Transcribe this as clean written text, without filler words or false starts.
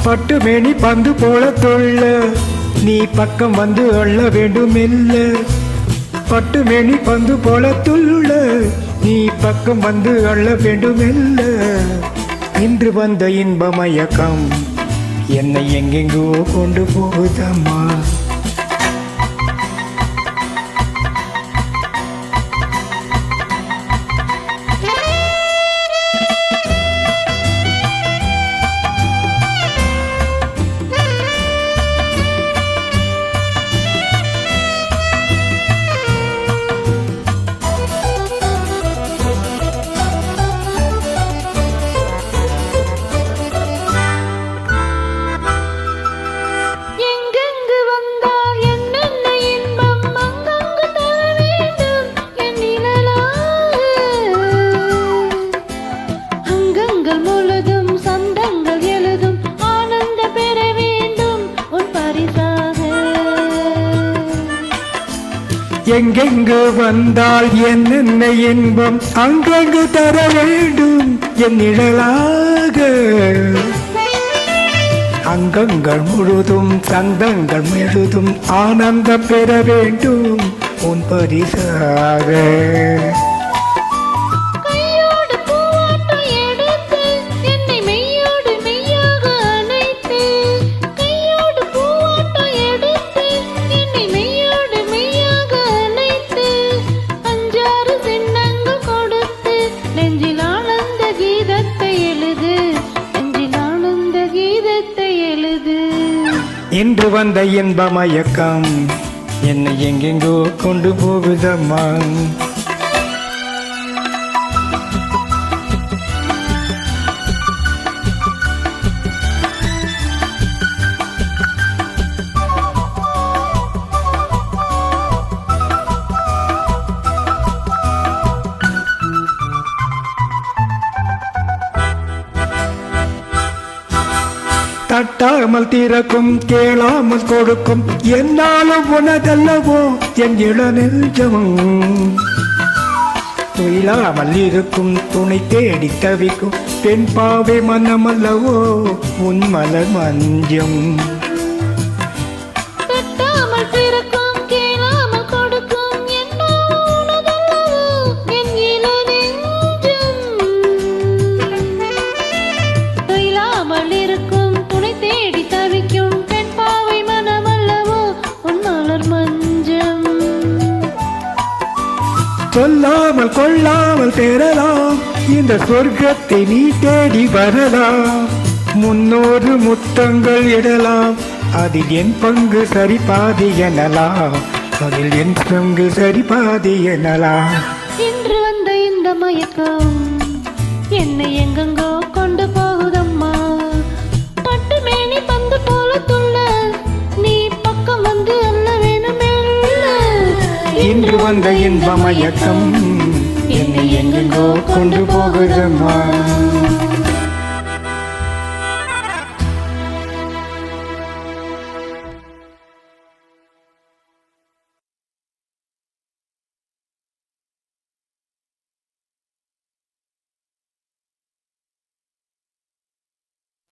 பட்டுமேனி பந்து போல தொள்ள நீ பக்கம் வந்து அள்ள வேண்டும் மெல்ல. பட்டுமேனி பந்து போல துள்ள நீ பக்கம் வந்து அள்ள வேண்டும் மெல்ல. இன்று வந்த இன்ப மயக்கம் என்னை எங்கெங்கோ கொண்டு போகுதம்மா. எங்கெங்கு வந்தால் என்னென்ன இன்பம் அங்கங்கு தர வேண்டும் என் நிழலாக. அங்கங்கள் முழுதும் சந்தங்கள் முழுதும் ஆனந்தம் பெற வேண்டும் உன் பரிசாக. இன்று வந்த இன்ப மயக்கம் என்னை எங்கெங்கோ கொண்டு போகுதம்மா. தட்டாமல் திறக்கும் கேளாமல் கொடுக்கும் என்னாலும் உனதல்லவோ என் இளநெஞ்சமும். துயிலாமல் இருக்கும் துணை தேடி தவிக்கும் பெண் பாவை மனமல்லவோ உன் மலர் மஞ்சம். சொல்லாமல் கொள்ளாமல் பெறலாம் இந்த சொர்க்கத்தை நீ தேடி வரலாம். 300 முத்தங்கள் இடலாம் அதில் என் பங்கு சரிபாதி எனலாம். அதில் என் பங்கு சரிபாதி எனலாம். இன்று வந்த இந்த மயக்கம் என்னை எங்கெங்கோ கொண்டு போகுதம்மா. பட்டுமேனி பந்து போல துள்ள நீ பக்கம் வந்து அல்ல வேணும். இன்று வந்த இன்ப மயக்கம் என்னை எங்கெங்கோ கொண்டு போகுதம்மா.